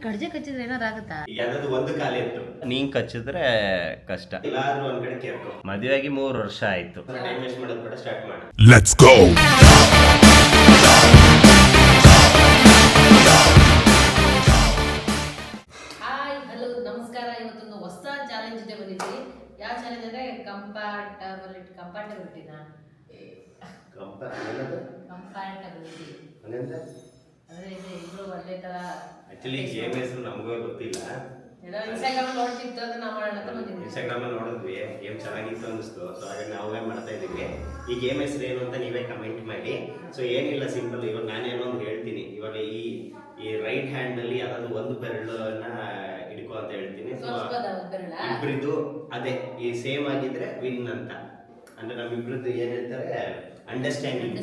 ಕಡ್ಜೆ ಕಚ್ಚಿದ್ರೆ ಏನಾರು ಆಗುತ್ತಾ? ಯಾವ್ದಾದ್ರು ಒಂದು ಕಾಲೇ ಇತ್ತು, ನೀನ್ ಕಚ್ಚಿದ್ರೆ ಕಷ್ಟ. ಎಲ್ಲಾದ್ರೂ ಒಂದ್ ಕಡೆ ಕೇರ್ಕೊ. ಮದುವೆಯಾಗಿ 3 ವರ್ಷ ಆಯ್ತು. ಟೈಮ್ ವೇಸ್ಟ್ ಮಾಡೋದು ಕೂಡ ಸ್ಟಾರ್ಟ್ ಮಾಡಿ. Let's go. ಹಾಯ್ ಹಲೋ ನಮಸ್ಕಾರ. ಇವತ್ತೊಂದು ಹೊಸ ಚಾಲೆಂಜ್ ಜೊತೆ ಬಂದಿದ್ದೀವಿ. ಯಾವ ಚಾಲೆಂಜ್ ಅಂದ್ರೆ ಕಂಪಾರ್ಟಬಿಲಿಟಿನ ಕಂಪಾರ್ಟಬಿಲಿಟಿ ಅಂದ್ರೆ ಇದು ಇಬ್ರು ಒಂದೇ ತರ. ಆಕ್ಚುಲಿ ಗೇಮ್ ಹೆಸರು ನಮಗೂ ಗೊತ್ತಿಲ್ಲ. ಇನ್ಸ್ಟಾಗ್ರಾಮ್ ನೋಡ್ತಿತ್ತು ಅದನ್ನ ನಾವು ಮಾಡೋಣ ಅಂತ ಬಂದಿದ್ವಿ. ಇನ್ಸ್ಟಾಗ್ರಾಮ್ ಅಲ್ಲಿ ನೋಡಿದ್ವಿ, ಗೇಮ್ ಚೆನ್ನಾಗಿತ್ತು ಅನಿಸ್ತು. ಸೊ ಹಾಗಾಗಿ ನಾವೇ ಮಾಡ್ತಾ ಇದೀವಿ. ಈ ಗೇಮ್ ಹೆಸರು ಏನು ಅಂತ ನೀವೇ ಕಮೆಂಟ್ ಮಾಡಿ. ಸೊ ಏನಿಲ್ಲ, ಸಿಂಪಲ್. ಇವಾಗ ನಾನೇನೋ ಒಂದು ಹೇಳ್ತೀನಿ. ಇವಾಗ ಈ ರೈಟ್ ಹ್ಯಾಂಡ್ ಅಲ್ಲಿ ಯಾವ್ದಾದ್ರು ಒಂದು ಬೆರಳನ್ನ ಹಿಡ್ಕೊ ಅಂತ ಹೇಳ್ತೀನಿ. ಇಬ್ರಿದು ಅದೇ ಈ ಸೇಮ್ ಆಗಿದ್ರೆ ವಿನ್ ಅಂತ. ಅಂದ್ರೆ ನಮ್ಮಿಬ್ರದ್ದು ಏನ್ ಹೇಳ್ತಾರೆ, ಅಂಡರ್ಸ್ಟ್ಯಾಂಡಿಂಗ್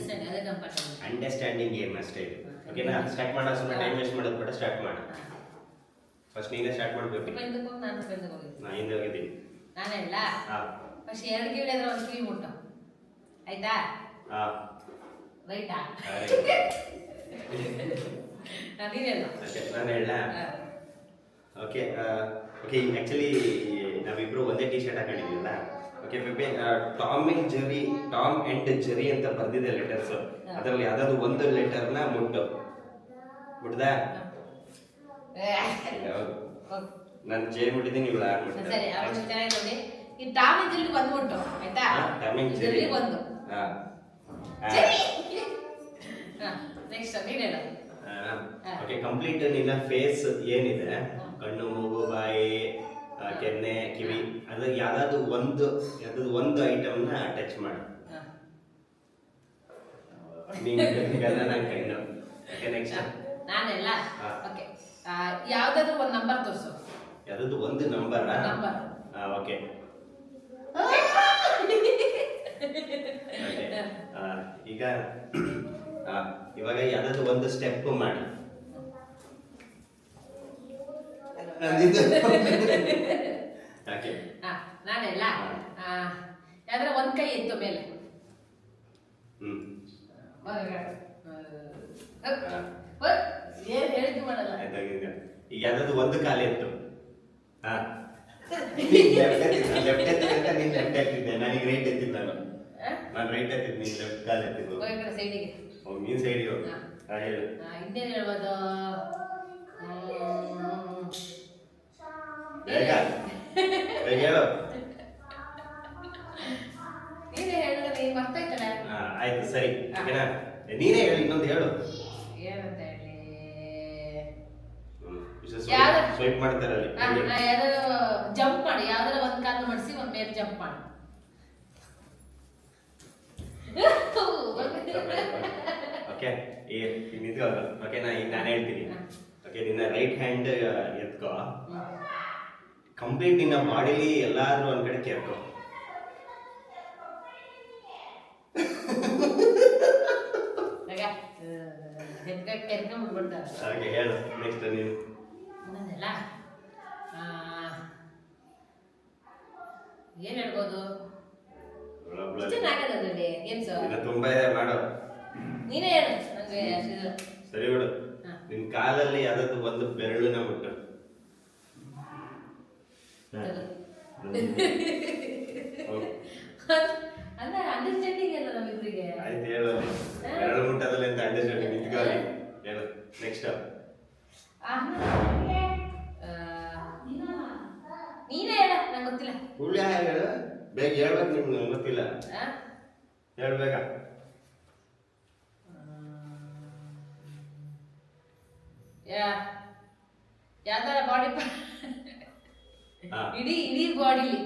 ಗೇಮ್ ಅಷ್ಟೇ ಇದು. ಓಕೆನಾ? ಸ್ಟಾರ್ಟ್ ಮಾಡೋ ಸುಮ್ಮನೆ ಟೈಮ್ ವೇಸ್ಟ್ ಮಾಡೋದು ಬೇಡ, ಸ್ಟಾರ್ಟ್ ಮಾಡ. ಫಸ್ಟ್ ನೀನೇ ಸ್ಟಾರ್ಟ್ ಮಾಡ್ಬೇಕು. ನಾ ಹಿಂದೆ ಹೋಗಿದ್ದೀನಿ. ನಾನೇ ಇಲ್ಲ. ಫಸ್ಟ್ 2 ಕಿವಿ ಇದ್ರೆ 1 ಕಿವಿ ಮುಟ್ಟು. ಆಯ್ತಾ? ರೈಟಾ? ನಾನು ಹೇಳ. Okay okay. ಆಕ್ಚುಲಿ ನಾವಿಬ್ರು ಒಂದೇ ಟಿ ಶರ್ಟ್ ಹಾಕೊಂಡಿದ್ವಿಲ್ಲ. Okay baby, Tom and Jerry ಅಂತ ಬರ್ದಿದೆ ಲೆಟರ್ಸ್. ಅದರಲ್ಲಿ ಯಾವ್ದಾದ್ರು ಒಂದು ಲೆಟರ್ನ ಮುಟ್ದ ನಾನು ಜೆ ಮುಟ್ಟಿದ್ದೀನಿ, ಇವಳು ಆರ್ ಮುಟ್ಟಿದ್ದೆ. ಸರಿ, ಅವನು ಚೆನ್ನಾಗಿ ನೋಡಿ. ಈ ಟಾಮ್ ಅಂಡ್ ಜೆರಿ ಒಂದು ಮುಟ್ಟು. ಆಯ್ತಾ? ಟಾಮ್ ಅಂಡ್ ಜೆರಿ ಒಂದು. ಜೆರಿ. ನೆಕ್ಸ್ಟ್ ನೀನು ಹೇಳು. ಓಕೆ, ಕಂಪ್ಲೀಟ್ ನಿನ್ನ ಫೇಸ್ ಏನಿದೆ, ಕಣ್ಣು, ಮೂಗು, ಬಾಯಿ, ಕೆನ್ನೆ, ಕಿವಿ, ಅದು ಯಾವ್ದಾದ್ರು ಒಂದು ಐಟಮ್ನ ಟಚ್ ಮಾಡು. ನಾನೆಲ್ಲ. ಓಕೆ, ಯಾವ್ದಾದ್ರು ಒಂದು ನಂಬರ್ ತೋರಿಸು. ಯಾವ್ದಾದ್ರು ಒಂದು ನಂಬರ್. ಓಕೆ ಇವಾಗ ಯಾವ್ದಾದ್ರು ಒಂದು ಸ್ಟೆಪ್ ಮಾಡಿ. ನಾನೆಲ್ಲ. ಯಾವ್ದಾರ ಒಂದ್ ಕೈ ಎತ್ತು ಮೇಲೆ. ಏನ್ ಹೇಳಿದ್ದು ಮಾಡಲ್ಲ. ಈಗ ಯಾವ್ದಾದ್ರು ಒಂದು ಕಾಲೇ ಇತ್ತು. ಲೆಫ್ಟ್ ಎತ್ತಿದ್ದೆ, ನೀನ್ ಲೆಫ್ಟ್ ಎತ್ತಿದ್ದೆ. ನನಗೆ ರೈಟ್ ಎತ್ತಿದ್ದ. ನಾನು ರೈಟ್ ಎತ್ತಿದ್, ನೀನ್ ಲೆಫ್ಟ್ ಕಾಲ್ ಎತ್ತಿದ್ದು. ಸೈಡಿಗೆ. ನೀನ್ ಸೈಡಿಗೆ ಹೋಗಿ ಹೇಳು. ಇನ್ನೇನು ಹೇಳ್ಬೋದು? ಬೇಗ ಹೇಳು. ನೀನೇ ಹೇಳಿದ್ರೆ ನೀನ್ ಮರ್ತೈತಲ್ಲ. ಆಯ್ತು, ಸರಿ. ಓಕೆನಾ? ನೀನೇ ಹೇಳಿ, ಇನ್ನೊಂದು ಹೇಳು. ಏನಂತ ಹೇಳಿ? ಸ್ವೈಪ್ ಮಾಡ್ತಾರಲ್ಲಿ ಯಾವ್ದಾದ್ರು ಜಂಪ್ ಮಾಡಿ. ಯಾವ್ದಾರ ಒಂದ್ ಕಾಲು ಮಾಡಿಸಿ ಒಂದ್ ಮೇಲೆ ಜಂಪ್ ಮಾಡಿ. ಓಕೆ, ನಿಂತ್ಕೊಳ್ಳ. ಓಕೆನಾ? ಈಗ ನಾನು ಹೇಳ್ತೀನಿ. ಓಕೆ, ನಿನ್ನ ರೈಟ್ ಹ್ಯಾಂಡ್ ಎತ್ಕೋ. ಕಂಪ್ಲೀಟ್ ನಿನ್ನ ಬಾಡಿಲಿ ಎಲ್ಲಾದ್ರೂ ಒಂದ್ ಕಡೆ ಕೇರ್ಕೊ. ಹಾಗೆ ಹೇಳು. ನೆಕ್ಸ್ಟ್ ನೀನು. ಏನ್ ಹೇಳ್ಬೋದು? ತುಂಬಾ ಇದೆ, ಮಾಡು. ನೀನೇ ಹೇಳು. ಸರಿ ಬಿಡು. ನಿನ್ ಕಾಲಲ್ಲಿ ಯಾವ್ದಾದ್ರು ಒಂದು ಬೆರಳುನ ಮುಟ್ಟು. ಅಂಡರ್ಸ್ಟ್ಯಾಂಡಿಂಗ್ ಎಲ್ಲ ನಮ್ಮಿಬ್ರಿಗೆ. ಆಯ್ತು, ಹೇಳು. ಬೆರಳು ಮುಟ್ಟದಲ್ಲ ಅಂತ ಅಂಡರ್ಸ್ಟ್ಯಾಂಡಿಂಗ್. ನಿಂತ್ಕೊಳ್ಳಿ, ಹೇಳು. ನೆಕ್ಸ್ಟ್ ನೀನೇ ಹೇಳ, ನಂಗೆ ಗೊತ್ತಿಲ್ಲ. ಹುಳ್ಳಿ ಹೇಳು. ಬೇಗ ಹೇಳ್ಬೇಕು. ನಿಮ್ಗೆ ಗೊತ್ತಿಲ್ಲ, ಹೇಳ್ಬೇಕಾ? ಯಾವ್ದಾರ ಬಾಡಿ ಇಡೀ ಬಾಡಿಲಿ,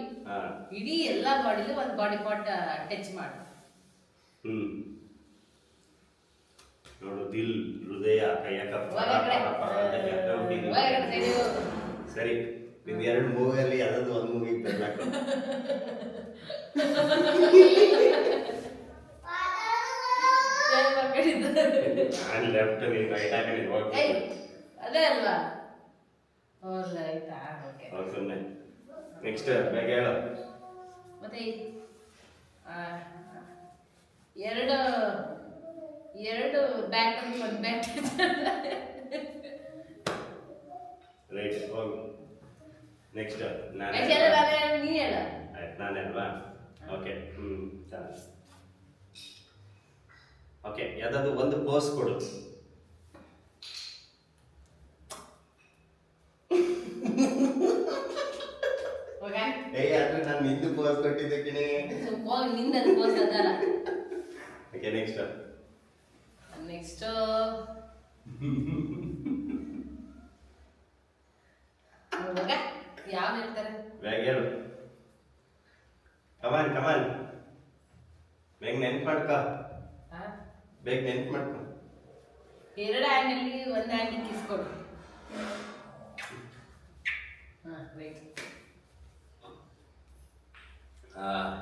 ಇಡೀ ಎಲ್ಲಾ ಬಾಡಿಲಿ ಒಂದು ಬಾಡಿ ಪಾರ್ಟ್ ಟಚ್ ಮಾಡು. ನೋಡು, ದಿಲ್, ಹೃದಯ, ಕೈಯಕ. ಸರಿ, ನಿನ್ 2 ಮೂವಿಯಲ್ಲಿ ಯಾವ್ದಾದ್ರು ಒಂದು ಮೂವಿಗೆ ಬರ್ಬೇಕು. ನಾನು ಲೆಫ್ಟ್, ನೀನ್ ರೈಟ್ ಹಾಕೊಂಡಿದ್ದು. ಓಕೆ, ಅದೇ ಅಲ್ವಾ? ಸುಮ್ಮನೆ. ನೆಕ್ಸ್ಟ್ ಬೇಗ ಹೇಳು. ಮತ್ತೆ ಎರಡು ಬ್ಯಾಟ್ ಒಂದು ಬ್ಯಾಟ್ ರೈಟ್ ಹೋಗು. ನೆಕ್ಸ್ಟ್ ನಾನು ನೀ ಹೇಳ. ಆಯ್ತು ನಾನೇ ಅಲ್ವಾ? Okay chance. ಓಕೆ ಯಾವ್ದಾದ್ರು ಒಂದು ಪೋಸ್ ಕೊಡು. ಏಯ್ ಅದು ನಾನು ನಿಂದು ಪೋಸ್ ಕೊಟ್ಟಿದ್ದೆ ಕಿಣಿ. ನಿಂದ ಪೋಸ್ ಅದಲ್ಲ. ಓಕೆ ನೆಕ್ಸ್ಟ್ ಯಾವ ಹೇಳ್ತಾರೆ? ಬೇಗ ಹೇಳು. ಕಮಾನ್ ಕಮಾನ್, ಬೇಗ ನೆನ್ಪು ಮಾಡ್ಕೊ, ಬೇಗ ನೆನ್ಪು ಮಾಡ್ಕೊ. ಎರಡು ಹ್ಯಾಂಡಲ್ಲಿ ಒಂದು ಹ್ಯಾಂಡಿಗೆ ಕಿಸ್ ಕೊಡು.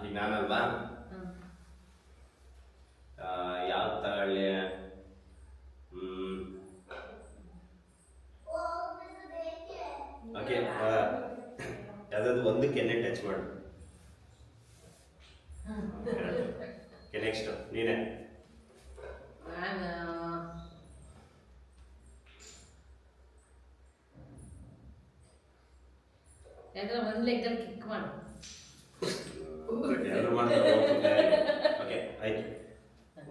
ಈಗ ನಾನಲ್ವಾ? ಯಾವ ತಗೊಳ್ಳಿ? ಓಕೆ ಯಾವ್ದಾದ್ರು ಒಂದು ಕೆನ್ನೆ ಟಚ್ ಮಾಡು. ಓಕೆ ನೆಕ್ಸ್ಟ್ ನೀನೇ. ನಾನು ಯಾಕಂದ್ರೆ ಒಂದು ಲೆಗ್ಗಲ್ಲಿ ಕಿಕ್ ಮಾಡು. ಓಕೆ ಆಯ್ತು.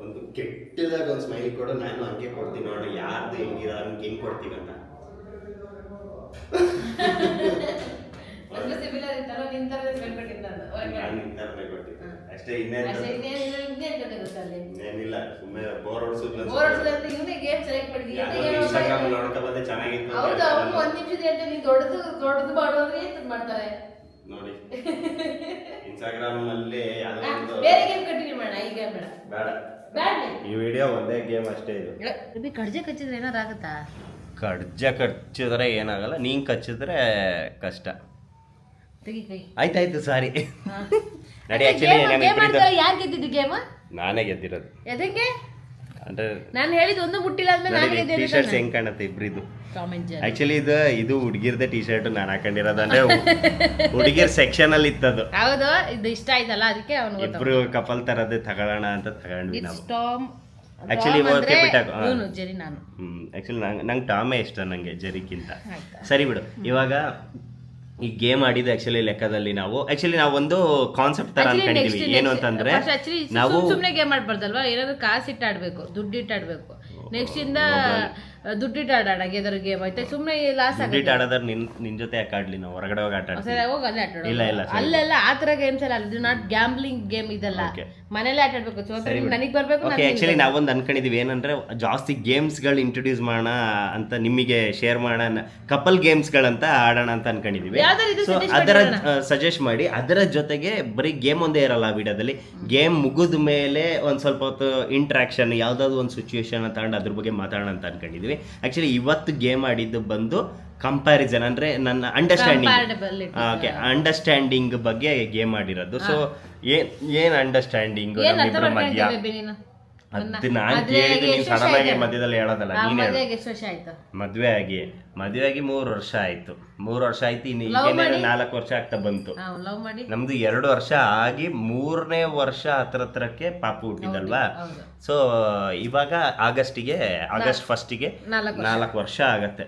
ಒಂದು ಕೆಟ್ಟದಾಗ ಒಂದು ಸ್ಮೈಲ್ ಕೊಡು, ನಾನು ಹಂಗೆ ಕೊಡ್ತೀನಿ ನೋಡಿ ಯಾರ್ದು ಹೆಂಗಿರ ಹಂಗೆ ಹೆಂಗ್ ಕೊಡ್ತೀವಂತ. ಒಂದು ಸಿಮಿಲರ್ ಇತ್ತಲ್ಲ, ನಿನ್ ಥರನೇ ಸ್ಮೆಲ್ ಕೊಟ್ಟಿದ್ದ ನಾನು ಇಂಥವ್ರನ್ನೇ ಕೊಡ್ತೀನಿ ಅಷ್ಟೇ. ಇನ್ನೇನಿಲ್ಲ, ಸುಮ್ಮನೆ ಬೋರ್ ಹೊಡ್ಸುದ್ಲ. ಇವನೇ ಗೇಮ್ ಸೆಲೆಕ್ಟ್ ಮಾಡಿದ್ಯಾ? ಇನ್ಸ್ಟಾಗ್ರಾಮ್ ನೋಡ್ತಾ ಬಂದೆ ಚೆನ್ನಾಗಿತ್ತು. ಹೌದು, ಅವ್ನು ಒಂದ್ ನಿಮಿಷದ ಅಂತ ನೀನ್ ದೊಡ್ಡದು ಮಾಡುವಂದ್ರೆ ಏನ್ ಮಾಡ್ತಾರೆ ನೋಡಿ. ಇನ್ಸ್ಟಾಗ್ರಾಮ್ ಅಲ್ಲಿ ಯಾವ್ದೋ ಒಂದು ಬೇರೆ ಗೇಮ್ ಕಂಟಿನ್ಯೂ ಮಾಡೋಣ, ಈ ಗೇಮ್ ಬೇಡ. ಬೇಡ ಬೇಡ, ಈ ವಿಡಿಯೋ ಒಂದೇ ಗೇಮ್ ಅಷ್ಟೇ ಇದು. ಕಡ್ಜೆ ಕಚ್ಚಿದ್ರೆ ಏನಾರು ಆಗುತ್ತಾ? ಕಚ್ಚಿದ್ರೆ ಏನಾಗಲ್ಲ, ನೀನ್ ಕಚ್ಚಿದ್ರೆ ಕಷ್ಟ. ತೆಗಿ ಕೈ. ಆಯ್ತಾಯ್ತು ಸಾರಿ. ನಡಿ, ಆಕ್ಚುಲಿ ಯಾರು ಗೆದ್ದಿದ್ದು ಗೇಮ್? ನಾನೇ ಗೆದ್ದಿರೋದು. ಎದಕ್ಕೆ ಅಂದ್ರೆ ನಾನು ಹೇಳಿದ ಒಂದು ಮುಟ್ಟಿಲ್ಲ ಆದ್ಮೇಲೆ ನಾನು ಗೆದ್ದಿರೋದು. ಟಿ ಶರ್ಟ್ಸ್ ಹೆಂಗ್ ಕಾಣುತ್ತೆ ಇಬ್ರಿದು? ಆಕ್ಚುಲಿ ಇದು ಹುಡುಗಿರ್ದೆ ಟಿ ಶರ್ಟ್ ನಾನು ಹಾಕೊಂಡಿರೋದು. ಅಂದ್ರೆ ಹುಡುಗಿರ್ ಸೆಕ್ಷನ್ ಅಲ್ಲಿ ಇತ್ತದು. ಹೌದು, ಇದು ಇಷ್ಟ ಆಯ್ತಲ್ಲ ಅದಕ್ಕೆ ಅವನು ಇಬ್ರು ಕಪಲ್ ತರದೇ ತಗೊಳ್ಳೋಣ ಅಂತ ತಗೊಂಡ್ವಿ ನಾವು. ಟಾಮ್ ಆಕ್ಚುಲಿ ಓಕೆ ಬಿಟ್ಟಾಗ ಜೆರಿ ನಾನು ಆಕ್ಚುಲಿ ನಂಗೆ ಟಾಮೇ ಇಷ್ಟ, ನಂಗೆ ಜೆರಿಗಿಂತ. ಸರಿ ಬಿಡು. ಇವಾಗ ಈ ಗೇಮ್ ಆಡಿದ ಆಕ್ಚುಲಿ ಲೆಕ್ಕದಲ್ಲಿ ನಾವು ಒಂದು ಕಾನ್ಸೆಪ್ಟ್ ತರ ಅನ್ಕೊಂಡಿದೀವಿ. ಏನು ಅಂತಂದ್ರೆ ನಾವು ಸುಮ್ಮನೆ ಗೇಮ್ ಆಡ್ಬಾರ್ದಲ್ವಾ, ಏನಾದ್ರು ಕಾಸು ಇಟ್ಟು ಆಡ್ಬೇಕು, ದುಡ್ಡು ಇಟ್ಟು ಆಡ್ಬೇಕು. ನೆಕ್ಸ್ಟ್ ಇಂದ ದುಡ್ಡಿಟ್ಟು ಆಡೋಣ ಗೆದರ್ ಗೇಮ್ ಐತೆ. ಸುಮ್ಮನೆ ಲಾಸ್ ದುಡ್ಡಿಟ್ಟು ಆಡೋದ್ರ ನಿನ್ ಜೊತೆ ಯಾಕೆ ಆಡ್ಲಿ, ನಾವು ಹೊರಗಡೆ ಹೋಗಿ ಆಟ ಆಡ್ತೀವಿ. ಹೋಗಿ ಅಲ್ಲೇ ಆಟ ಇಲ್ಲ ಇಲ್ಲ ಅಲ್ಲೆಲ್ಲ ಆ ತರ ಗೇಮ್ಸ್ ಎಲ್ಲ ಇದು ನಾಟ್ ಗ್ಯಾಂಬ್ಲಿಂಗ್ ಗೇಮ್ ಇದೆಲ್ಲ. ಮನೇಲೆ ಆಟ ಆಡ್ಬೇಕು. ನನಗೆ ಬರ್ಬೇಕು. ಆಕ್ಚುಲಿ ನಾವೊಂದು ಅನ್ಕೊಂಡಿದೀವಿ ಏನಂದ್ರೆ ಜಾಸ್ತಿ ಗೇಮ್ಸ್ ಗಳು ಇಂಟ್ರೊಡ್ಯೂಸ್ ಮಾಡೋಣ ಅಂತ, ನಿಮಗೆ ಶೇರ್ ಮಾಡೋಣ, ಕಪಲ್ ಗೇಮ್ಸ್ ಗಳಂತ ಆಡೋಣ ಅಂತ ಅನ್ಕೊಂಡಿದೀವಿ. ಅದರ ಸಜೆಸ್ಟ್ ಮಾಡಿ. ಅದರ ಜೊತೆಗೆ ಬರೀ ಗೇಮ್ ಒಂದೇ ಇರಲ್ಲ ವಿಡಿಯೋದಲ್ಲಿ. ಗೇಮ್ ಮುಗಿದ ಮೇಲೆ ಒಂದ್ ಸ್ವಲ್ಪ ಹೊತ್ತು ಇಂಟ್ರಾಕ್ಷನ್, ಯಾವ್ದಾದ್ರು ಒಂದು ಸಿಚುವೇಶನ್ ತಗೊಂಡು ಅದ್ರ ಬಗ್ಗೆ ಮಾತಾಡೋಣ ಅಂತ ಅನ್ಕೊಂಡಿದೀವಿ. ಆಕ್ಚುಲಿ ಇವತ್ತು ಗೇಮ್ ಆಡಿದ್ದು ಬಂದು ಕಂಪ್ಯಾರಿಸನ್, ಅಂದ್ರೆ ನನ್ನ ಅಂಡರ್ಸ್ಟ್ಯಾಂಡಿಂಗ್ ಬಗ್ಗೆ ಗೇಮ್ ಆಡಿರೋದು. ಸೊ ಏನ್ ಅಂಡರ್ಸ್ಟ್ಯಾಂಡಿಂಗ್ ನಮ್ಮಿಬ್ರ ಮಧ್ಯ ಅದು ನಾನು ಕೇಳಿದ್ದು, ನೀನ್ ಸಡನ್ ಆಗಿ ಮಧ್ಯದಲ್ಲಿ ಹೇಳೋದಲ್ಲ. ನೀನ್ ಮದ್ವೆ ಆಗಿ 3 ವರ್ಷ ಆಯ್ತು. 3 ವರ್ಷ ಆಯ್ತು. ಇನ್ನು ಈಗೇನೆ 4 ವರ್ಷ ಆಗ್ತಾ ಬಂತು. ನಮ್ದು 2 ವರ್ಷ ಆಗಿ 3ನೇ ವರ್ಷ ಹತ್ರಕ್ಕೆ ಪಾಪು ಹುಟ್ಟಿದಲ್ವಾ. ಸೊ ಇವಾಗ ಆಗಸ್ಟ್ 1ಗೆ 4 ವರ್ಷ ಆಗತ್ತೆ.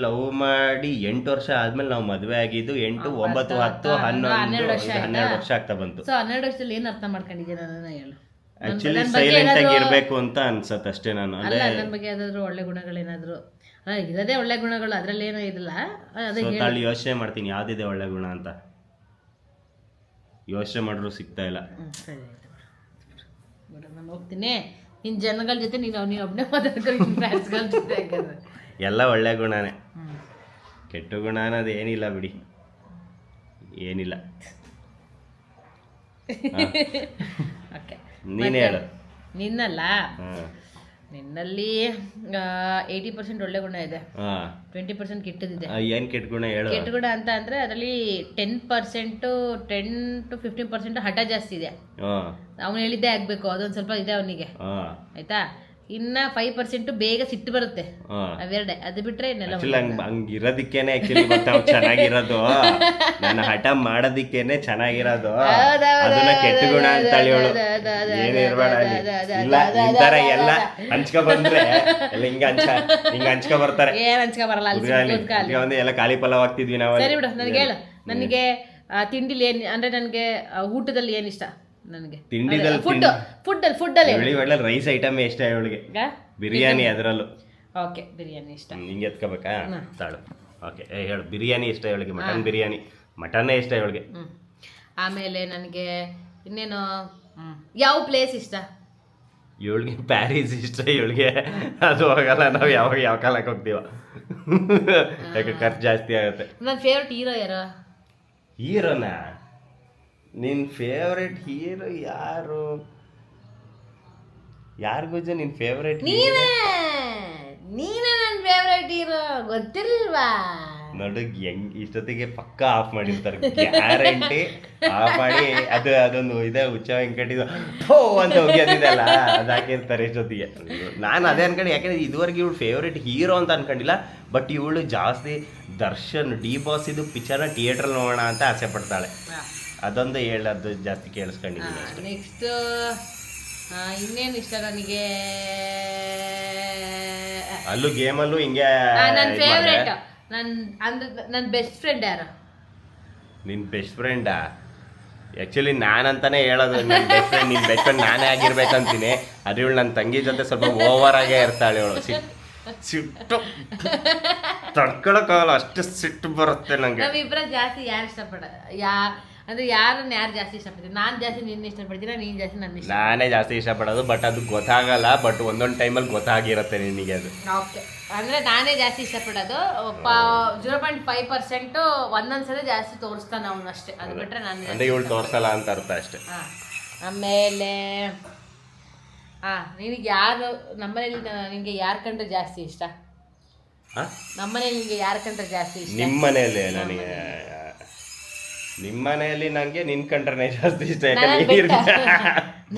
ಲವ್ ಮಾಡಿ 8 ವರ್ಷ ಆದ್ಮೇಲೆ ನಾವು ಮದ್ವೆ ಆಗಿದ್ದು 8, 9, 10, 11, 12 ವರ್ಷ ಆಗ್ತಾ ಬಂತು. 12 ವರ್ಷದಲ್ಲಿ ಏನ್ ಅರ್ಥ ಮಾಡ್ಕೊಂಡಿದ್ಯಾ? ಹೇಳು. ಆಕ್ಚುಲಿ ಸೈಲೆಂಟ್ ಆಗಿ ಇರ್ಬೇಕು ಅಂತ ಅನ್ಸತ್ತೆ ಅಷ್ಟೇ. ನಾನು ನನ್ನ ಬಗ್ಗೆ ಯಾವ್ದಾದ್ರು ಒಳ್ಳೆ ಗುಣಗಳೇನಾದ್ರು ಇರೋದೇ ಒಳ್ಳೆ ಗುಣಗಳು, ಅದ್ರಲ್ಲಿ ಏನೋ ಇದಿಲ್ಲ. ತಾಳಿ ಯೋಚನೆ ಮಾಡ್ತೀನಿ ಯಾವ್ದಿದೆ ಒಳ್ಳೆ ಗುಣ ಅಂತ. ಯೋಚನೆ ಮಾಡಿದ್ರು ಸಿಗ್ತಾ ಇಲ್ಲ. ಸರಿ ಆಯ್ತು, ನಾನು ಹೋಗ್ತೀನಿ. ನಿನ್ ಜನಗಳ ಜೊತೆ ನೀನು ಒಬ್ಬನೇ ಮಾತಾಡ್ಕೊಂಡು ಫ್ರೆಂಡ್ಸ್ಗಳ ಜೊತೆ ಎಲ್ಲ ಒಳ್ಳೆ ಗುಣನೇ. ಕೆಟ್ಟ ಗುಣ ಅನ್ನೋದು ಏನಿಲ್ಲ ಬಿಡಿ, ಏನಿಲ್ಲ. ನೀನ್ ಹೇಳು. ನಿನ್ನಲ್ಲ, ನಿನ್ನಲ್ಲಿ 80% ಒಳ್ಳೆ ಗುಣ ಇದೆ, 20% ಕೆಟ್ಟದಿದೆ. ಏನ್ ಕೆಟ್ಟ ಗುಣ ಹೇಳು? ಕೆಟ್ಟ ಗುಣ ಅಂತ ಅಂದ್ರೆ ಅದರಲ್ಲಿ 10% 10 to 15% ಹಠ ಜಾಸ್ತಿ ಇದೆ. ಅವ್ನು ಹೇಳಿದ್ದೇ ಆಗ್ಬೇಕು, ಅದೊಂದ್ ಸ್ವಲ್ಪ ಇದೆ ಅವನಿಗೆ, ಆಯ್ತಾ? ಇನ್ನ 5% ಬೇಗ ಸಿಟ್ಟು ಬರುತ್ತೆ, ಅವೆರಡೆ. ಅದು ಬಿಟ್ರೆ ಇನ್ನೆಲ್ಲ ಹಂಗಿರೋದಿಕ್ಕೇನೆ ಆಕ್ಚುಲಿ ನಾವು ಚೆನ್ನಾಗಿರೋದು. ನಾನು ಹಠ ಮಾಡೋದಿಕ್ಕೇನೆ ಚೆನ್ನಾಗಿರೋದು. ಅದನ್ನ ಕೆಟ್ಟ ಗುಣ ಅಂತ ಹೇಳೋಳು. ಏನಿರ್ಬೇಡ ಇಲ್ಲ ಈ ತರ ಎಲ್ಲ ಹಂಚ್ಕೊ ಬಂದ್ರೆ ಎಲ್ಲ ಹಿಂಗ ಹಂಚ್ಕೊ ಬರ್ತಾರೆ. ಏನ್ ಹಂಚ್ಕೊ ಬರಲ್ಲ ಒಂದು ಎಲ್ಲ ಖಾಲಿ ಪಲಾವ್ ಆಗ್ತಿದ್ವಿ ನಾವು. ಸರಿ ಬಿಡು, ನನಗೆ ಹೇಳು, ನನಗೆ ತಿಂಡಿಲಿ ಏನ್ ಅಂದ್ರೆ ನನಗೆ ಊಟದಲ್ಲಿ ಏನ್ ಇಷ್ಟ? ನನಗೆ ಫುಡ್ಡಲ್ಲಿ ರೈಸ್ ಐಟಮ್ ಇಷ್ಟ ಇವಳಿಗೆ, ಬಿರಿಯಾನಿ ಅದರಲ್ಲೂ. ಓಕೆ, ಬಿರಿಯಾನಿ ಇಷ್ಟ. ಹಿಂಗೆ ಎತ್ಕೋಬೇಕಾ ತಾಳು. ಓಕೆ ಹೇಳು, ಬಿರಿಯಾನಿ ಇಷ್ಟ ಇವಳಿಗೆ, ಮಟನ್ ಬಿರಿಯಾನಿ, ಮಟನ್ನೇ ಇಷ್ಟ ಇವಳಿಗೆ. ಆಮೇಲೆ ನನಗೆ ಇನ್ನೇನು, ಯಾವ ಪ್ಲೇಸ್ ಇಷ್ಟ? ಇವಳಿಗೆ ಪ್ಯಾರಿಸ್ ಇಷ್ಟ ಇವಳಿಗೆ. ಅದು ಹೋಗಲ್ಲ, ನಾವು ಯಾವಾಗ ಯಾವ ಕಾಲಕ್ಕೆ ಹೋಗ್ತೀವ, ಯಾಕೆ ಖರ್ಚು ಜಾಸ್ತಿ ಆಗುತ್ತೆ. ನನ್ನ ಫೇವ್ರೆಟ್ ಹೀರೋ ಯಾರು? ಹೀರೋನಾ? ನಿನ್ನ ಫೇವ್ರೆಟ್ ಹೀರೋ ಯಾರು? ಯಾರಿಗೂ ನಿನ್ನ ಫೇವ್ರೆಟ್? ನೀನೇ ನನ್ನ ಫೇವ್ರೆಟ್ ಹೀರೋ, ಗೊತ್ತಿಲ್ವಾ? ನೋಡು ಹೆಂಗ್ ಇಷ್ಟೊತ್ತಿಗೆ ಪಕ್ಕ ಆಫ್ ಮಾಡಿರ್ತಾರೆ, ಗ್ಯಾರಂಟಿ ಆಫ್ ಮಾಡಿ. ಅದೊಂದು ಇದೆ ಹುಚ್ಚ ವೆಂಕಟಿದು ಥೋ ಅಂತ ಹೋಗ್ಯದಿದೆಲ್ಲ, ಅದು ಹಾಕಿರ್ತಾರೆ ಇಷ್ಟೊತ್ತಿಗೆ. ನಾನು ಅದೇ ಅನ್ಕೊಂಡು, ಯಾಕಂದ್ರೆ ಇದುವರೆಗೆ ಇವಳು ಫೇವ್ರೆಟ್ ಹೀರೋ ಅಂತ ಅನ್ಕೊಂಡಿಲ್ಲ. ಬಟ್ ಇವಳು ಜಾಸ್ತಿ ದರ್ಶನ್ ಡಿ ಬಾಸ್ ಇದು ಪಿಕ್ಚರ್ನ ಥಿಯೇಟ್ರಲ್ಲಿ ನೋಡೋಣ ಅಂತ ಆಸೆ ಪಡ್ತಾಳೆ. ಅದೊಂದು ಹೇಳೋದು ಜಾಸ್ತಿ ಕೇಳಿಸ್ಕೊಂಡಿದ್ದೀನಿ. ನೆಕ್ಸ್ಟ್ ಇನ್ನೇನು ಇಷ್ಟ ನನಗೆ? ಅಲ್ಲೂ ಗೇಮಲ್ಲೂ ಹಿಂಗೆ ನನ್ನ ಫೇವ್ರೇಟ್, ನನ್ನ ಬೆಸ್ಟ್ ಫ್ರೆಂಡ್ ಯಾರು? ನಿನ್ನ ಬೆಸ್ಟ್ ಫ್ರೆಂಡಾ? ಆ್ಯಕ್ಚುಲಿ ನಾನಂತಾನೆ ಹೇಳೋದು ನನ್ನ ಬೆಸ್ಟ್ ಫ್ರೆಂಡ್. ನಿನ್ನ ಬೆಸ್ಟ್ ಫ್ರೆಂಡ್ ನಾನೇ ಆಗಿರ್ಬೇಕಂತೀನಿ. ಅದು ಇವಳು ನನ್ನ ತಂಗಿ ಜೊತೆ ಸ್ವಲ್ಪ ಓವರ್ ಆಗೇ ಇರ್ತಾಳೆ. ಇವಳು ಸಿಟ್ಟು ತಡ್ಕೊಳಕ್ಕಾಗಲ್ಲ, ಅಷ್ಟು ಸಿಟ್ಟು ಬರುತ್ತೆ ನಂಗೆ. ನಾವಿಬ್ಬರ ಜಾಸ್ತಿ ಯಾರು ಇಷ್ಟಪಡ ಅಂದ್ರೆ ಯಾರನ್ನ ಯಾರು ಜಾಸ್ತಿ ಇಷ್ಟಪಡ್ತೀನಿ? ನಾನು ಜಾಸ್ತಿ ನಿನ್ನ ಇಷ್ಟಪಡ್ತೀನಿ, ನೀನು ಜಾಸ್ತಿ ನನ್ನ ಇಷ್ಟ. ನಾನೇ ಜಾಸ್ತಿ ಇಷ್ಟಪಡೋದು, ಬಟ್ ಅದು ಗೊತ್ತಾಗಲ್ಲ. ಬಟ್ ಒಂದೊಂದು ಟೈಮಲ್ಲಿ ಗೊತ್ತಾಗಿರುತ್ತೆ ನಿನಗೆ ಅದು. ಓಕೆ, ಅಂದರೆ ನಾನೇ ಜಾಸ್ತಿ ಇಷ್ಟಪಡೋದು. 0.5% ಒಂದೊಂದ್ಸಲ ಜಾಸ್ತಿ ತೋರಿಸ್ತಾನೆ ಅವನು ಅಷ್ಟೇ. ಅದು ಬಿಟ್ಟರೆ ನಾನು ಅಂದರೆ ಇವಳು ತೋರಿಸಲ್ಲ ಅಂತ ಅರ್ಥ ಅಷ್ಟೇ. ಆಮೇಲೆ ನಿನಗೆ ಯಾರು ನಮ್ಮನೇಲಿ ನಿನಗೆ ಯಾರು ಕಂಡ್ರೆ ಜಾಸ್ತಿ ಇಷ್ಟ? ನಮ್ಮನೇಲಿ ನಿನಗೆ ಯಾರು ಕಂಡ್ರೆ ಜಾಸ್ತಿ ಇಷ್ಟ? ನಿಮ್ಮ ಮನೆಯಲ್ಲಿ ನನಗೆ, ನಿಮ್ಮ ಮನೆಯಲ್ಲಿ ನನಗೆ ನಿನ್ ಕಂಡ್ರೆ ಜಾಸ್ತಿ ಇಷ್ಟ.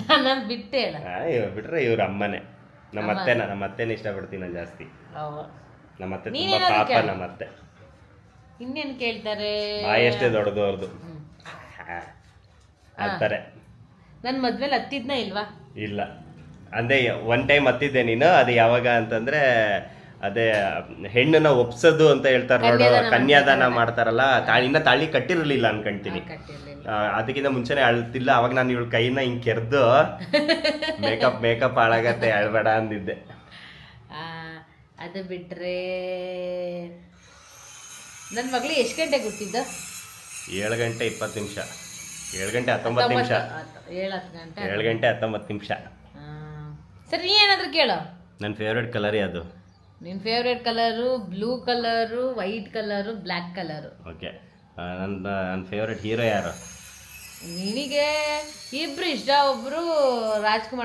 ನಾನು ಬಿಟ್ಟೆ ಬಿಟ್ರೆ ಇವ್ರ ಅಮ್ಮನೇ. ನಮ್ಮ ಅತ್ತೆನ ಇಷ್ಟಪಡ್ತೀನಿ ನಾನು ಜಾಸ್ತಿ. ನಮ್ಮ ಅತ್ತೆ ತುಂಬಾ ಪಾಪ. ನಮ್ಮ ಅತ್ತೆ ಇನ್ನೇನು ಕೇಳ್ತಾರೆ? ಎಷ್ಟೇ ದೊಡ್ಡದು ಅವ್ರದ್ದು ಅಂತಾರೆ. ನನ್ನ ಮದ್ವೆಲಿ ಹತ್ತಿದ್ನ ಇಲ್ವಾ? ಇಲ್ಲ, ಅಂದೇ ಒನ್ ಟೈಮ್ ಹತ್ತಿದ್ದೆ ನೀನು. ಅದು ಯಾವಾಗ ಅಂತಂದ್ರೆ ಅದೇ ಹೆಣ್ಣನ್ನ ಒಪ್ಸೋದು ಅಂತ ಹೇಳ್ತಾರೆ ನೋಡು, ಕನ್ಯಾದಾನ ಮಾಡ್ತಾರಲ್ಲ. ಇನ್ನ ತಾಳಿ ಕಟ್ಟಿರಲಿಲ್ಲ ಅನ್ಕೊಂತೀನಿ. ಅದಕ್ಕಿಂತ ಮುಂಚೆನೆ ಅಳ್ತಿಲ್ಲ. ಅವಾಗ ನಾನು ಇವಳ ಕೈನ ಹಿಂಗ್ ಕೆರ್ದು ಮೇಕಪ್ ಹಾಳಾಗತ್ತೆ ಅಳ್ಬೇಡ ಅಂದಿದ್ದೆ. ಅದು ಬಿಟ್ರೆ ನನ್ನ ಮಗಳು ಎಷ್ಟು ಗಂಟೆಗೆ ಹುಟ್ಟಿದ್ದು? 7 ಗಂಟೆ 20 ನಿಮಿಷ, 7 ಗಂಟೆ 19 ನಿಮಿಷ, 7 ಗಂಟೆ 19 ನಿಮಿಷ. ಸರಿ, ನೀ ಏನಾದ್ರು ಕೇಳು. ನನ್ನ ಫೇವ್ರೆಟ್ ಕಲರ್ ಯಾವುದು? ನಿನ್ನ favourite colour blue colour, white colour, black colour. Okay, ನನ್ನ ಫೇವ್ರೆಟ್ ಹೀರೋ ಯಾರು? ನಿನಗೆ ಇಬ್ರು ಇಷ್ಟ. ಒಬ್ರು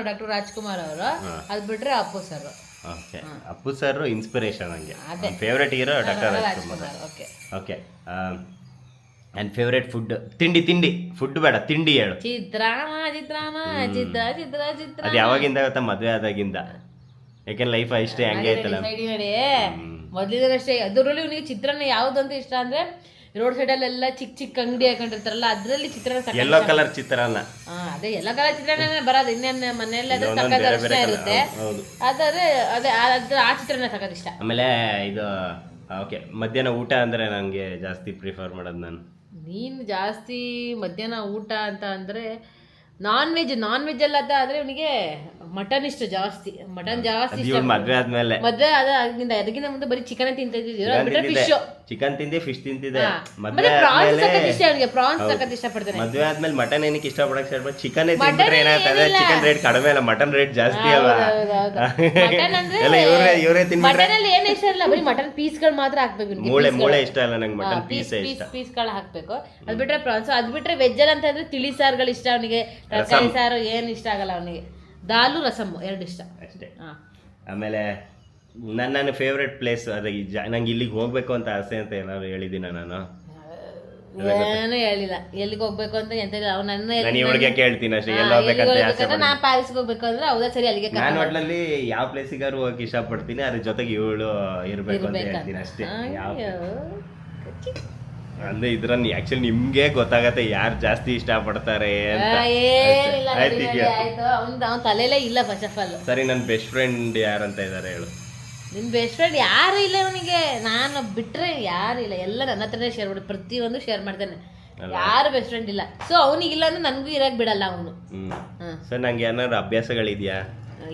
ಡಾಕ್ಟರ್ ರಾಜ್ಕುಮಾರ್ ಅವರು, ಅದು ಬಿಟ್ರೆ Appu sir. Okay, Appu sir inspiration ನನಗೆ. Favourite hero doctor Rajkumar. Okay okay, ನನ್ನ ಫೇವ್ರೆಟ್ ಫುಡ್ ತಿಂಡಿ ಫುಡ್ ಬೇಡ, ತಿಂಡಿ ಹೇಳು. ಚಿತ್ರಾನ್ನ. ಅದು ಯಾವಾಗಿಂದ ಗೊತ್ತಾ? ಮದುವೆ ಆದಾಗಿಂದ. ಯಾಕೆಂದ್ರೆ ಲೈಫ್ ಅಷ್ಟೇ ಹಂಗೆ ಐತಲ್ಲ. ಮೊದಲಿದರಷ್ಟೇ. ಅದರಲ್ಲಿ ಇವನಿಗೆ ಚಿತ್ರಾನ್ನ ಯಾವ್ದು ಅಂತ ಇಷ್ಟ ಅಂದ್ರೆ, ರೋಡ್ ಸೈಡಲ್ಲೆಲ್ಲ ಚಿಕ್ಕ ಅಂಗಡಿ ಹಾಕೊಂಡಿರ್ತಾರಲ್ಲ, ಅದ್ರಲ್ಲಿ ಚಿತ್ರಾನ್ನ. ಯೆಲ್ಲೋ ಕಲರ್ ಚಿತ್ರಾನ್ನ. ಅದೇ ಯೆಲ್ಲೋ ಕಲರ್ ಚಿತ್ರಾನ್ನ ಬರೋದು. ಇನ್ನೇನು ಮನೆಯಲ್ಲಿ ಅದ್ರ ತಕ್ಕದ ಇರುತ್ತೆ. ಅದೇ ಆ ಚಿತ್ರಾನ್ನ ತಗೋದು ಇಷ್ಟ. ಆಮೇಲೆ ಇದು ಓಕೆ, ಮಧ್ಯಾಹ್ನ ಊಟ ಅಂದ್ರೆ ನಂಗೆ ಜಾಸ್ತಿ ಪ್ರಿಫರ್ ಮಾಡೋದು ನಾನು. ನೀನು ಜಾಸ್ತಿ ಮಧ್ಯಾಹ್ನ ಊಟ ಅಂತ ಅಂದರೆ ನಾನ್ ವೆಜ್ ಎಲ್ಲ ಆದರೆ ಇವನಿಗೆ ಮಟನ್ ಇಷ್ಟ ಜಾಸ್ತಿ. ಮಟನ್ ಜಾಸ್ತಿ ಮದ್ವೆ ಆದ್ಮೇಲೆ. ಮದ್ವೆ ಅದಕ್ಕಿಂತ ಮುಂದೆ ಬರೀ ಚಿಕನ್ ತಿಂತಿದ್ದೆ. ಚಿಕನ್ ತಿಂದೆ, ಫಿಶ್ ತಿಂತಿದ್ದೆ. ಪ್ರಾನ್ಸ್ ಸಖತ್ ಇಷ್ಟಪಡ್ತಾನೆ. ಮದ್ವೆ ಆದ್ಮೇಲೆ ಮಟನ್ ಏನಕ್ಕೆ ಇಷ್ಟಪಡಕ್ ಸ್ಟಾರ್ಟ್? ಚಿಕನ್ ತಿಂದ್ರೆ ಏನಾಗ್ತದೆ? ಚಿಕನ್ ರೇಟ್ ಕಡಿಮೆ ಅಲ್ಲ, ಮಟನ್ ರೇಟ್ ಜಾಸ್ತಿ ಅಲ್ವಾ? ಇವರೇ ತಿನ್ಬಿಟ್ರೆ ಏನ್ ಇಷ್ಟ ಇಲ್ಲ, ಬರೀ ಮಟನ್ ಪೀಸ್ಗಳು ಮಾತ್ರ ಹಾಕ್ಬೇಕು. ಮೂಳೆ ಇಷ್ಟ ಅಲ್ಲ ನಂಗೆ, ಮಟನ್ ಪೀಸ್ಗಳು ಹಾಕ್ಬೇಕು. ಅದ್ ಬಿಟ್ರೆ ಪ್ರಾನ್ಸ್. ಅದ್ ಬಿಟ್ರೆ ವೆಜ್ ಅಲ್ಲಿ ಅಂತ ಅಂದ್ರೆ ತಿಳಿ ಸಾರುಗಳು ಇಷ್ಟ ಅವನಿಗೆ. ತರಕಾರಿ ಸಾರು ಏನು ಇಷ್ಟ ಆಗಲ್ಲ ಅವನಿಗೆ. ದಾಲು ರಸಮ್ಮು 2 ಇಷ್ಟ ಅಷ್ಟೇ. ಆಮೇಲೆ ನನ್ನ ಫೇವ್ರೆಟ್ ಪ್ಲೇಸ್ ಅದೇ, ನಂಗೆ ಇಲ್ಲಿಗೆ ಹೋಗ್ಬೇಕು ಅಂತ ಆಸೆ ಅಂತ ಏನಾದ್ರು ಹೇಳಿದ್ದೀನ ನಾನು? ಏನೂ ಹೇಳಿಲ್ಲ ಎಲ್ಲಿಗೆ ಹೋಗ್ಬೇಕು ಅಂತ ಎಂತ ಇಲ್ಲ ಅವ್ನು ನನ್ನ ನಾನು ಇವಳಿಗೆ ಕೇಳ್ತೀನಿ ಅಷ್ಟೇ ಎಲ್ಲ ಹೋಗ್ಬೇಕಂತ ಆಸೆ ನಾ ಪ್ಯಾರಿಸ್ಗೆ ಹೋಗ್ಬೇಕು ಅಂದ್ರೆ ಹೌದಾ ಸರಿ ಅಲ್ಲಿಗೆ ನಾನು ಒಟ್ನಲ್ಲಿ ಯಾವ ಪ್ಲೇಸಿಗಾರು ಹೋಗಕ್ಕೆ ಇಷ್ಟಪಡ್ತೀನಿ ಅದ್ರ ಜೊತೆಗೆ ಇವಳು ಇರ್ಬೇಕು ಅಂತ ಹೇಳ್ತೀನಿ ಅಷ್ಟೇ ಯಾವ ಅಂದ್ರೆ ಇದ್ರನ್ನ ಆಕ್ಚುಲಿ ನಿಮ್ಗೆ ಗೊತ್ತಾಗತ್ತೆ ಯಾರು ಜಾಸ್ತಿ ಇಷ್ಟಪಡ್ತಾರೆ ಅಂತ ಏನಿಲ್ಲ ಆಯ್ತು ಈಗ ಆಯ್ತು ಅವ್ನ ತಲೆಲೇ ಇಲ್ಲ ಫಸ್ಟ್ ಆಫ್ ಆಲ್. ಸರಿ ನನ್ನ ಬೆಸ್ಟ್ ಫ್ರೆಂಡ್ ಯಾರಂತ ಇದಾರೆ ಹೇಳು. ನಿನ್ ಬೆಸ್ಟ್ ಫ್ರೆಂಡ್ ಯಾರು ಇಲ್ಲ ಅವನಿಗೆ, ನಾನು ಬಿಟ್ರೆ ಯಾರು ಇಲ್ಲ, ಎಲ್ಲ ನನ್ನ ಹತ್ರನೇ ಶೇರ್ ಮಾಡಿ ಪ್ರತಿಯೊಂದು ಶೇರ್ ಮಾಡ್ತಾನೆ, ಯಾರು ಬೆಸ್ಟ್ ಫ್ರೆಂಡ್ ಇಲ್ಲ. ಸೊ ಅವನಿಗಿಲ್ಲ ಅಂದ್ರೆ ನನಗೂ ಇರಕ್ ಬಿಡಲ್ಲ ಅವನು. ಸೊ ನಂಗೆ ಏನಾದ್ರು ಅಭ್ಯಾಸಗಳಿದ್ಯಾ?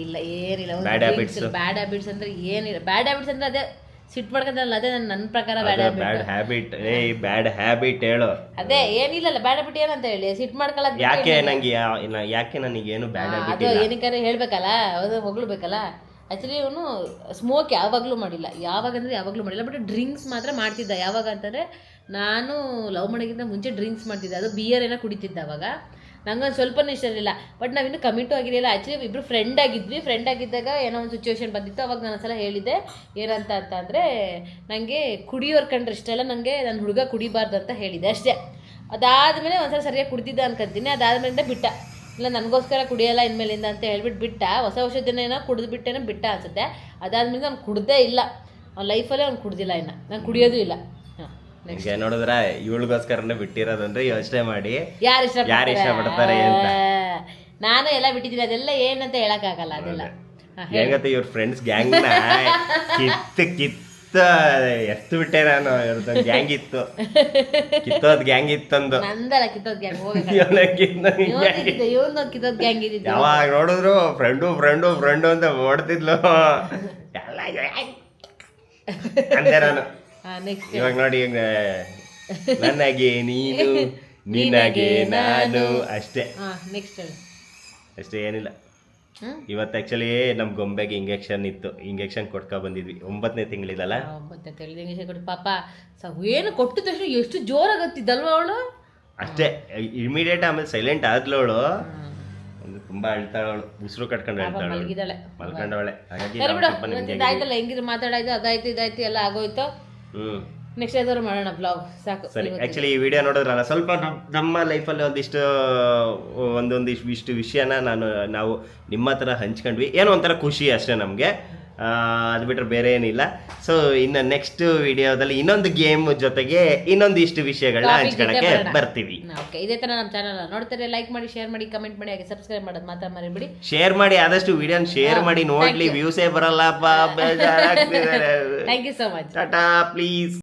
ಇಲ್ಲ ಏನಿಲ್ಲ. ಬ್ಯಾಡ್ ಹ್ಯಾಬಿಟ್ಸ್ ಅಂದ್ರೆ ಏನಿಲ್ಲ. ಬ್ಯಾಡ್ ಹ್ಯಾಬಿಟ್ಸ್ ಅಂದ್ರೆ ಅದೇ ಸಿಟ್ಟು ಮಾಡ್ಕೊಂಡಲ್ಲ, ಅದೇ ನನ್ನ ಪ್ರಕಾರ ಬ್ಯಾಡ್ ಹ್ಯಾಬಿಟ್. ಬ್ಯಾಡ್ ಹ್ಯಾಬಿಟ್ ಹೇಳು. ಅದೇ ಏನಿಲ್ಲ ಬ್ಯಾಡ್ ಹ್ಯಾಬಿಟ್ ಏನಂತ ಹೇಳಿ ಸಿಟ್ಟು ಮಾಡ್ಕೊಳ್ಳೋದು. ಯಾಕೆ ನನಗೇನು ಬ್ಯಾಡ್ ಹ್ಯಾಬಿಟ್ ಅದು ಏನಕ್ಕಾದ್ರೆ ಹೇಳ್ಬೇಕಲ್ಲ, ಅದು ಹೊಗಳ್ಬೇಕಲ್ಲ. ಆ್ಯಕ್ಚುಲಿ ಅವನು ಸ್ಮೋಕ್ ಯಾವಾಗಲೂ ಮಾಡಿಲ್ಲ, ಯಾವಾಗಲೂ ಮಾಡಿಲ್ಲ. ಬಟ್ ಡ್ರಿಂಕ್ಸ್ ಮಾತ್ರ ಮಾಡ್ತಿದ್ದ. ಯಾವಾಗ ಅಂತಂದರೆ ನಾನು ಲವ್ ಮಾಡೋಕ್ಕಿಂತ ಮುಂಚೆ ಡ್ರಿಂಕ್ಸ್ ಮಾಡ್ತಿದ್ದೆ. ಅದು ಬಿಯರ್ ಏನೋ ಕುಡಿತಿದ್ದ. ಅವಾಗ ನಂಗೊಂದು ಸ್ವಲ್ಪನೂ ಇಷ್ಟ ಇರಲಿಲ್ಲ. ಬಟ್ ನಾವಿನ್ನೂ ಕಮಿಟು ಆಗಿರಲಿಲ್ಲ. ಆ್ಯಕ್ಚುಲಿ ಇಬ್ಬರು ಫ್ರೆಂಡ್ ಆಗಿದ್ದಾಗ ಏನೋ ಒಂದು ಸಿಚುವೇಶನ್ ಬಂದಿತ್ತು. ಅವಾಗ ನಾನು ಒಂದ್ಸಲ ಹೇಳಿದ್ದೆ ಏನಂತ ಅಂದರೆ ನನಗೆ ಕುಡಿಯೋರು ಕಂಡ್ರೆ ಇಷ್ಟ ಇಲ್ಲ, ನನಗೆ ನನ್ನ ಹುಡುಗ ಕುಡಿಬಾರ್ದು ಅಂತ ಹೇಳಿದ್ದೆ ಅಷ್ಟೇ. ಅದಾದಮೇಲೆ ಒಂದ್ಸಲ ಸರಿಯಾಗಿ ಕುಡ್ತಿದ್ದ ಅನ್ಕೊಂತೀನಿ. ಅದಾದಮೇಲಿಂದ ಬಿಟ್ಟ. ಇಲ್ಲ ನನಗೋಸ್ಕರ ಕುಡಿಯೋಲ್ಲ ಇನ್ಮೇಲಿಂದ ಅಂತ ಹೇಳ್ಬಿಟ್ಟು ಬಿಟ್ಟ. ಹೊಸ ದಿನ ಏನೋ ಕುಡಿದ್ಬಿಟ್ಟೇನೋ ಬಿಟ್ಟ ಅನ್ಸುತ್ತೆ. ಅದಾದ್ಮೇಲೆ ನಾನು ಕುಡ್ದೇ ಇಲ್ಲ. ಅವ್ನ ಲೈಫಲ್ಲೇ ಅವ್ನು ಕುಡ್ದಿಲ್ಲ. ಇನ್ನು ನಾನು ಕುಡಿಯೋದು ಇಲ್ಲ. ಈಗ ನೋಡಿದ್ರೆ ಇವಳಿಗೋಸ್ಕರನೇ ಬಿಟ್ಟಿರೋದಂದ್ರೆ ಯೋಚನೆ ಮಾಡಿ ಯಾರು ಇಷ್ಟಪಡ್ತಾರೆ ಅಂತ. ನಾನು ಎಲ್ಲ ಬಿಟ್ಟಿದ್ದೀನಿ. ಅದೆಲ್ಲ ಏನಂತ ಹೇಳಕ್ಕಾಗಲ್ಲ. ಅದೆಲ್ಲ ಹೆಂಗತ್ತೆ ಇವ್ರ ಫ್ರೆಂಡ್ಸ್ ಗ್ಯಾಂಗ್ ಕಿತ್ತ ಎತ್ತು ಬಿಟ್ಟೆ ನಾನು. ಗ್ಯಾಂಗ್ ಇತ್ತು, ಕಿತ್ತೋದ್ ಗ್ಯಾಂಗ್ ಇತ್ತಂದು. ನಂದಲ್ಲ ಕಿತ್ತೋದ್ ಗ್ಯಾಂಗ್. ಕಿತ್ತೋದ್ ಗ್ಯಾಂಗ್ ಇದ್ದಿದ್ದು. ಯಾವಾಗ ನೋಡಿದ್ರು ಫ್ರೆಂಡು ಅಂತ ಓಡ್ತಿದ್ಲು ಎಲ್ಲ ಅಂದೆ ನಾನು. ಇವಾಗ ನೋಡಿ ನನಗೆ ನೀನು, ನಿನಗೆ ನಾನು, ಅಷ್ಟೇ. ಅಷ್ಟೇ, ಏನಿಲ್ಲ. ಇವತ್ತು ಆಕ್ಚುಲಿ ನಮ್ ಗೊಂಬೆಗೆ ಇಂಜೆಕ್ಷನ್ ಕೊಟ್ಕೊ ಬಂದಿದ್ವಿ. 9ನೇ ತಿಂಗಳಿದಲ್ಲ. 9ನೇ ತಿಂಗಳು ಇಂಜೆಕ್ಷನ್ ಕೊಟ್ಟು ಪಾಪ ಏನು ಕೊಟ್ಟಿದ ತಕ್ಷಣ ಎಷ್ಟು ಜೋರಾಗತ್ತಿದ್ದಲ್ವ ಅವಳು. ಅಷ್ಟೇ ಇಮಿಡಿಯೇಟ್. ಆಮೇಲೆ ಸೈಲೆಂಟ್ ಆದ್ಲವಳು. ತುಂಬಾ ಅಳ್ತಾಳವಳು, ಉಸಿರು ಕಟ್ಕೊಂಡು ಮಲ್ಕೊಂಡವಳೆ. ಆಯ್ತಲ್ಲ, ಹೆಂಗಿದ್ರು ಮಾತಾಡಾಯ್ತು, ಅದಾಯ್ತು ಇದಾಯ್ತು ಎಲ್ಲ ಆಗೋಯ್ತು. ನೆಕ್ಸ್ಟ್ ಯಾವ್ದಾದ್ರು ಮಾಡೋಣ ಬ್ಲಾಗ್. ಸಾಕು. ಸರಿ, ಆಕ್ಚುಲಿ ಈ ವಿಡಿಯೋ ನೋಡಿದ್ರಲ್ಲ, ಸ್ವಲ್ಪ ನಮ್ಮ ಲೈಫಲ್ಲಿ ಒಂದೊಂದಿಷ್ಟು ವಿಷಯನ ನಾವು ನಿಮ್ಮ ಹತ್ರ ಹಂಚ್ಕೊಂಡ್ವಿ. ಏನೋ ಒಂಥರ ಖುಷಿ ಅಷ್ಟೇ ನಮಗೆ. ಅದು ಬಿಟ್ಟರೆ ಬೇರೆ ಏನಿಲ್ಲ. ಸೊ ಇನ್ನು ನೆಕ್ಸ್ಟ್ ವಿಡಿಯೋದಲ್ಲಿ ಇನ್ನೊಂದು ಗೇಮ್ ಜೊತೆಗೆ ಇನ್ನೊಂದಿಷ್ಟು ವಿಷಯಗಳನ್ನ ಹಂಚ್ಕೊಳಕ್ಕೆ ಬರ್ತೀವಿ. ಇದೇ ತರ ನಮ್ಮ ಚಾನಲ್ ನೋಡ್ತಾರೆ, ಲೈಕ್ ಮಾಡಿ, ಶೇರ್ ಮಾಡಿ, ಕಮೆಂಟ್ ಮಾಡಿ, ಹಾಗೆ ಸಬ್ಸ್ಕ್ರೈಬ್ ಮಾಡೋದು ಮಾತ್ರ ಮರಿಬೇಡಿ. ಶೇರ್ ಮಾಡಿ, ಆದಷ್ಟು ವಿಡಿಯೋನ ಶೇರ್ ಮಾಡಿ. ನೋಡ್ಲಿ, ವ್ಯೂಸೇ ಬರಲ್ಲಪ್ಪ, ಬೇಜಾರಾಗ್ತಿದೆ. Thank you so much. Tata, please.